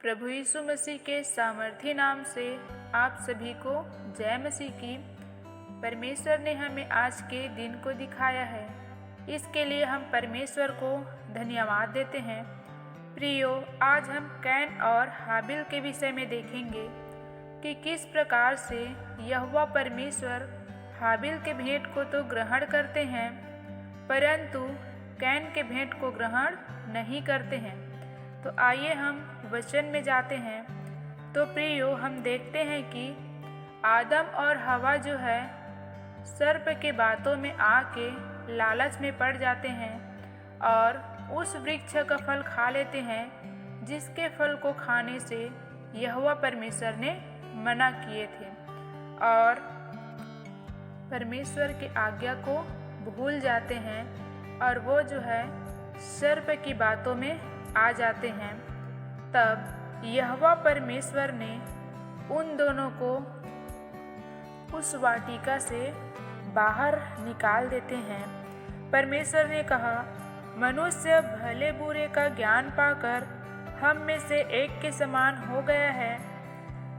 प्रभु यीशु मसीह के सामर्थी नाम से आप सभी को जय मसीह की। परमेश्वर ने हमें आज के दिन को दिखाया है, इसके लिए हम परमेश्वर को धन्यवाद देते हैं। प्रियो, आज हम कैन और हाबिल के विषय में देखेंगे कि किस प्रकार से यहोवा परमेश्वर हाबिल के भेंट को तो ग्रहण करते हैं, परंतु कैन के भेंट को ग्रहण नहीं करते हैं। तो आइए हम वचन में जाते हैं। तो प्रियो, हम देखते हैं कि आदम और हवा जो है सर्प के बातों में आके लालच में पड़ जाते हैं और उस वृक्ष का फल खा लेते हैं जिसके फल को खाने से यहोवा परमेश्वर ने मना किए थे, और परमेश्वर की आज्ञा को भूल जाते हैं और वो जो है सर्प की बातों में आ जाते हैं। तब यहोवा परमेश्वर ने उन दोनों को उस वाटिका से बाहर निकाल देते हैं। परमेश्वर ने कहा, मनुष्य भले बुरे का ज्ञान पाकर हम में से एक के समान हो गया है,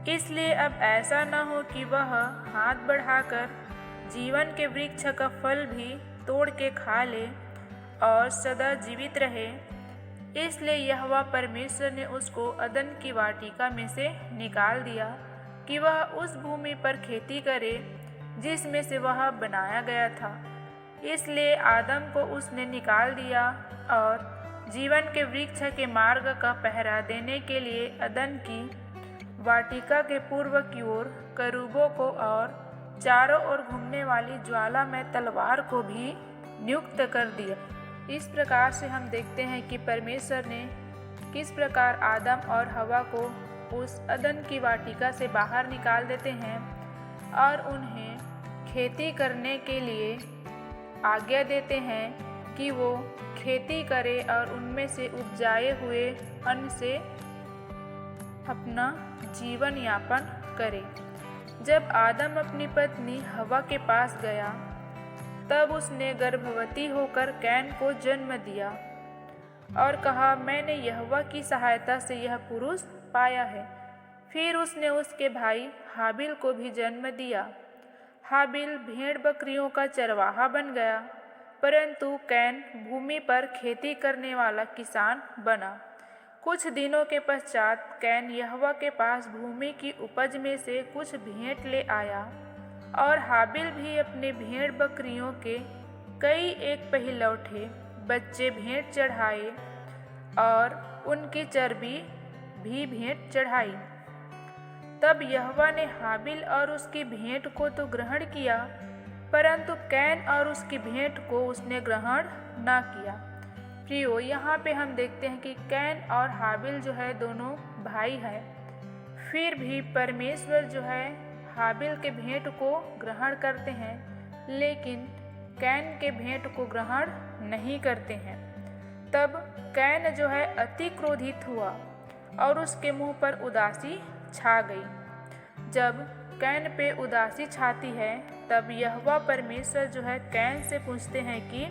इसलिए अब ऐसा न हो कि वह हाथ बढ़ाकर जीवन के वृक्ष का फल भी तोड़ के खा ले और सदा जीवित रहे। इसलिए यहोवा परमेश्वर ने उसको अदन की वाटिका में से निकाल दिया कि वह उस भूमि पर खेती करे जिसमें से वह बनाया गया था। इसलिए आदम को उसने निकाल दिया और जीवन के वृक्ष के मार्ग का पहरा देने के लिए अदन की वाटिका के पूर्व की ओर करूबों को और चारों ओर घूमने वाली ज्वाला में तलवार को भी नियुक्त कर दिया। इस प्रकार से हम देखते हैं कि परमेश्वर ने किस प्रकार आदम और हवा को उस अदन की वाटिका से बाहर निकाल देते हैं और उन्हें खेती करने के लिए आज्ञा देते हैं कि वो खेती करे और उनमें से उपजाए हुए अन्न से अपना जीवन यापन करे। जब आदम अपनी पत्नी हवा के पास गया, तब उसने गर्भवती होकर कैन को जन्म दिया और कहा, मैंने यहोवा की सहायता से यह पुरुष पाया है। फिर उसने उसके भाई हाबिल को भी जन्म दिया। हाबिल भेड़ बकरियों का चरवाहा बन गया, परंतु कैन भूमि पर खेती करने वाला किसान बना। कुछ दिनों के पश्चात कैन यहोवा के पास भूमि की उपज में से कुछ भेंट ले आया, और हाबिल भी अपने भेड़ बकरियों के कई एक पहिलौठे बच्चे भेंट चढ़ाए और उनकी चर्बी भी भेंट चढ़ाई। तब यहोवा ने हाबिल और उसकी भेंट को तो ग्रहण किया, परंतु कैन और उसकी भेंट को उसने ग्रहण न किया। प्रियो, यहाँ पे हम देखते हैं कि कैन और हाबिल जो है दोनों भाई हैं, फिर भी परमेश्वर जो है हाबिल के भेंट को ग्रहण करते हैं, लेकिन कैन के भेंट को ग्रहण नहीं करते हैं। तब कैन जो है अति क्रोधित हुआ और उसके मुंह पर उदासी छा गई। जब कैन पे उदासी छाती है, तब यहोवा परमेश्वर जो है कैन से पूछते हैं कि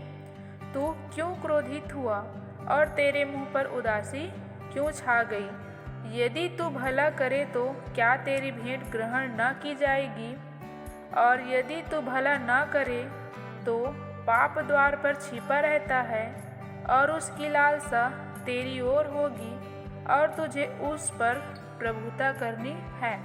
तू क्यों क्रोधित हुआ और तेरे मुंह पर उदासी क्यों छा गई? यदि तू भला करे तो क्या तेरी भेंट ग्रहण न की जाएगी? और यदि तू भला न करे तो पाप द्वार पर छिपा रहता है और उसकी लालसा तेरी ओर होगी और तुझे उस पर प्रभुता करनी है।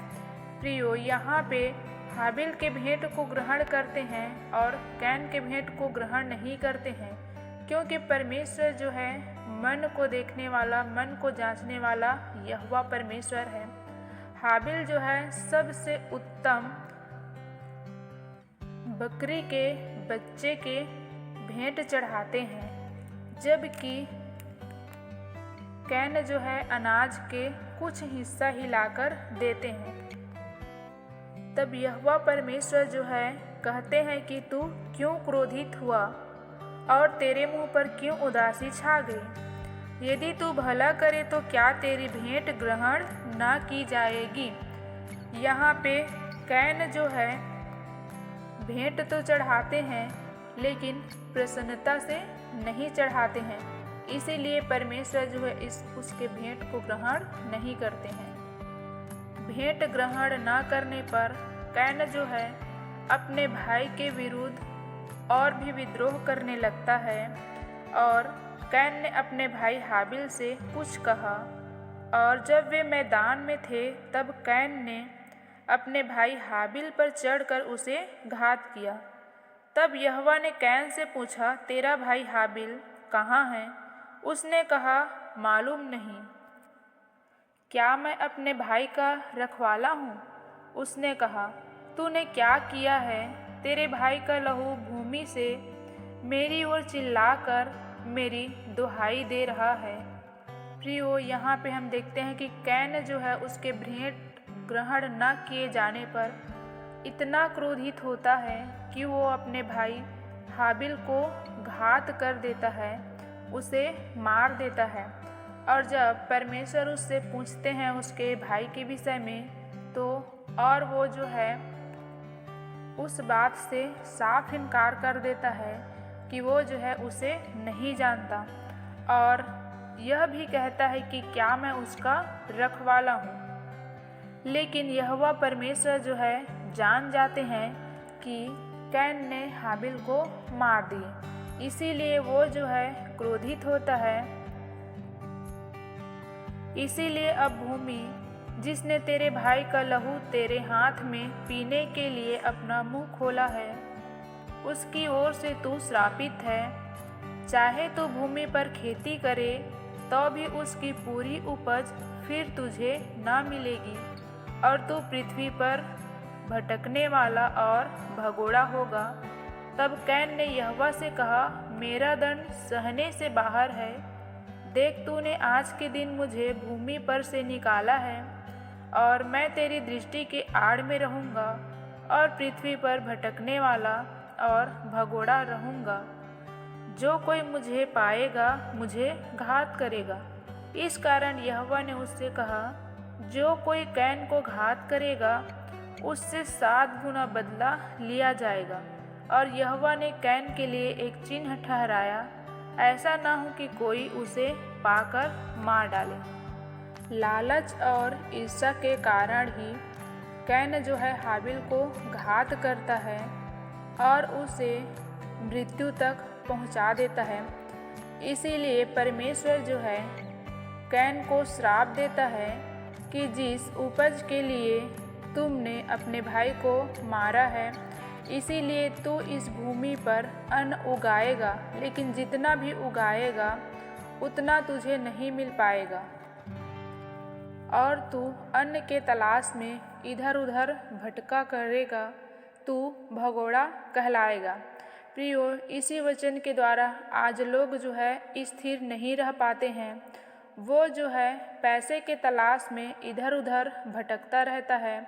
प्रियो, यहाँ पे हाबिल के भेंट को ग्रहण करते हैं और कैन के भेंट को ग्रहण नहीं करते हैं, क्योंकि परमेश्वर जो है मन को देखने वाला, मन को जांचने वाला यहोवा परमेश्वर है। हाबिल जो है सबसे उत्तम बकरी के बच्चे के भेंट चढ़ाते हैं, जबकि कैन जो है अनाज के कुछ हिस्सा हिलाकर देते हैं। तब यहोवा परमेश्वर जो है कहते हैं कि तू क्यों क्रोधित हुआ और तेरे मुंह पर क्यों उदासी छा गई? यदि तू भला करे तो क्या तेरी भेंट ग्रहण न की जाएगी? यहाँ पे कैन जो है भेंट तो चढ़ाते हैं, लेकिन प्रसन्नता से नहीं चढ़ाते हैं। इसीलिए परमेश्वर जो है उसके भेंट को ग्रहण नहीं करते हैं। भेंट ग्रहण न करने पर कैन जो है अपने भाई के विरुद्ध और भी विद्रोह करने लगता है। और कैन ने अपने भाई हाबिल से कुछ कहा, और जब वे मैदान में थे तब कैन ने अपने भाई हाबिल पर चढ़कर उसे घात किया। तब यहोवा ने कैन से पूछा, तेरा भाई हाबिल कहाँ है? उसने कहा, मालूम नहीं। क्या मैं अपने भाई का रखवाला हूँ? उसने कहा, तूने क्या किया है? तेरे भाई का लहू भूमि से मेरी ओर चिल्लाकर मेरी दुहाई दे रहा है। प्रियो, यहाँ पे हम देखते हैं कि कैन जो है उसके भेंट ग्रहण न किए जाने पर इतना क्रोधित होता है कि वो अपने भाई हाबिल को घात कर देता है, उसे मार देता है। और जब परमेश्वर उससे पूछते हैं उसके भाई के विषय में, तो और वो जो है उस बात से साफ इनकार कर देता है कि वो जो है उसे नहीं जानता, और यह भी कहता है कि क्या मैं उसका रखवाला हूँ। लेकिन यहोवा परमेश्वर जो है जान जाते हैं कि कैन ने हाबिल को मार दिए, इसीलिए वो जो है क्रोधित होता है। इसीलिए अब भूमि जिसने तेरे भाई का लहू तेरे हाथ में पीने के लिए अपना मुंह खोला है, उसकी ओर से तू श्रापित है। चाहे तू भूमि पर खेती करे तो भी उसकी पूरी उपज फिर तुझे ना मिलेगी, और तू पृथ्वी पर भटकने वाला और भगोड़ा होगा। तब कैन ने यहोवा से कहा, मेरा दंड सहने से बाहर है। देख, तूने आज के दिन मुझे भूमि पर से निकाला है, और मैं तेरी दृष्टि के आड़ में रहूँगा और पृथ्वी पर भटकने वाला और भगोड़ा रहूँगा। जो कोई मुझे पाएगा मुझे घात करेगा। इस कारण यहोवा ने उससे कहा, जो कोई कैन को घात करेगा उससे 7 गुना बदला लिया जाएगा। और यहोवा ने कैन के लिए एक चिन्ह ठहराया, ऐसा ना हो कि कोई उसे पाकर मार डाले। लालच और ईर्ष्या के कारण ही कैन जो है हाबिल को घात करता है और उसे मृत्यु तक पहुंचा देता है। इसीलिए परमेश्वर जो है कैन को श्राप देता है कि जिस उपज के लिए तुमने अपने भाई को मारा है, इसीलिए तू इस भूमि पर अन्न उगाएगा, लेकिन जितना भी उगाएगा उतना तुझे नहीं मिल पाएगा, और तू अन्न के तलाश में इधर उधर भटका करेगा, तू भगोड़ा कहलाएगा। प्रियो, इसी वचन के द्वारा आज लोग जो है स्थिर नहीं रह पाते हैं। वो जो है पैसे के तलाश में इधर उधर भटकता रहता है।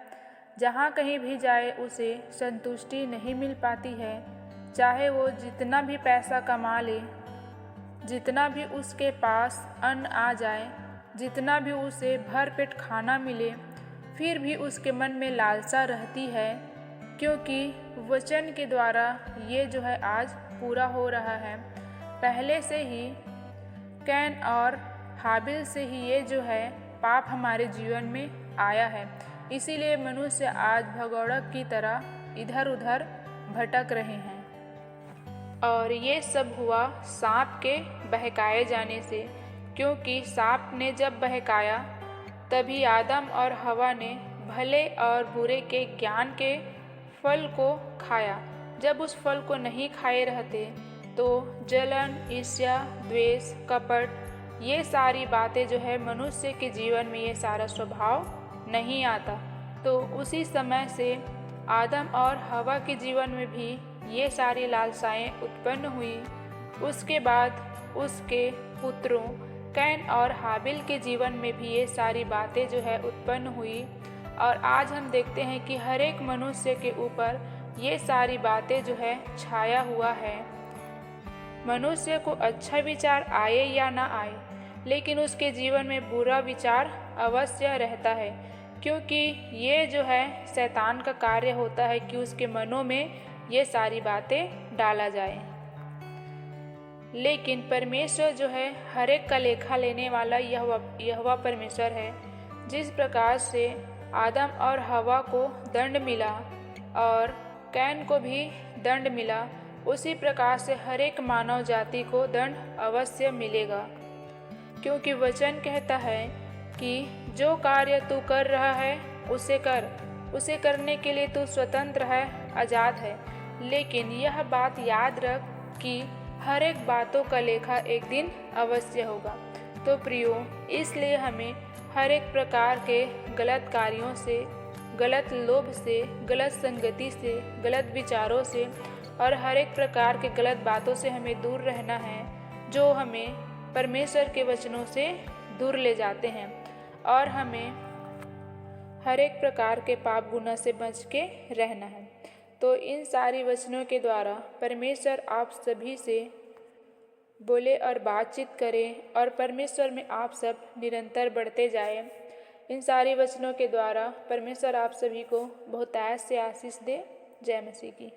जहाँ कहीं भी जाए उसे संतुष्टि नहीं मिल पाती है। चाहे वो जितना भी पैसा कमा ले, जितना भी उसके पास अन्न आ जाए, जितना भी उसे भरपेट खाना मिले, फिर भी उसके मन में लालसा रहती है, क्योंकि वचन के द्वारा ये जो है आज पूरा हो रहा है। पहले से ही कैन और हाबिल से ही ये जो है पाप हमारे जीवन में आया है। इसीलिए मनुष्य आज भगोड़क की तरह इधर उधर भटक रहे हैं। और ये सब हुआ सांप के बहकाए जाने से, क्योंकि सांप ने जब बहकाया तभी आदम और हवा ने भले और बुरे के ज्ञान के फल को खाया। जब उस फल को नहीं खाए रहते तो जलन, ईर्ष्या, द्वेष, कपट, ये सारी बातें जो है मनुष्य के जीवन में, ये सारा स्वभाव नहीं आता। तो उसी समय से आदम और हवा के जीवन में भी ये सारी लालसाएं उत्पन्न हुई। उसके बाद उसके पुत्रों कैन और हाबिल के जीवन में भी ये सारी बातें जो है उत्पन्न हुई। और आज हम देखते हैं कि हर एक मनुष्य के ऊपर ये सारी बातें जो है छाया हुआ है। मनुष्य को अच्छा विचार आए या ना आए, लेकिन उसके जीवन में बुरा विचार अवश्य रहता है, क्योंकि ये जो है शैतान का कार्य होता है कि उसके मनों में ये सारी बातें डाला जाए। लेकिन परमेश्वर जो है हर एक का लेखा लेने वाला यहोवा परमेश्वर है। जिस प्रकार से आदम और हवा को दंड मिला और कैन को भी दंड मिला, उसी प्रकार से हर एक मानव जाति को दंड अवश्य मिलेगा। क्योंकि वचन कहता है कि जो कार्य तू कर रहा है उसे कर, उसे करने के लिए तू स्वतंत्र है, आज़ाद है। लेकिन यह बात याद रख कि हर एक बातों का लेखा एक दिन अवश्य होगा। तो प्रियो, इसलिए हमें हर एक प्रकार के गलत कार्यों से, गलत लोभ से, गलत संगति से, गलत विचारों से और हर एक प्रकार के गलत बातों से हमें दूर रहना है, जो हमें परमेश्वर के वचनों से दूर ले जाते हैं और हमें हर एक प्रकार के पाप गुनाह से बच के रहना है। तो इन सारी वचनों के द्वारा परमेश्वर आप सभी से बोले और बातचीत करें और परमेश्वर में आप सब निरंतर बढ़ते जाएं। इन सारी वचनों के द्वारा परमेश्वर आप सभी को बहुतायत से आशीष दे। जय मसीह की।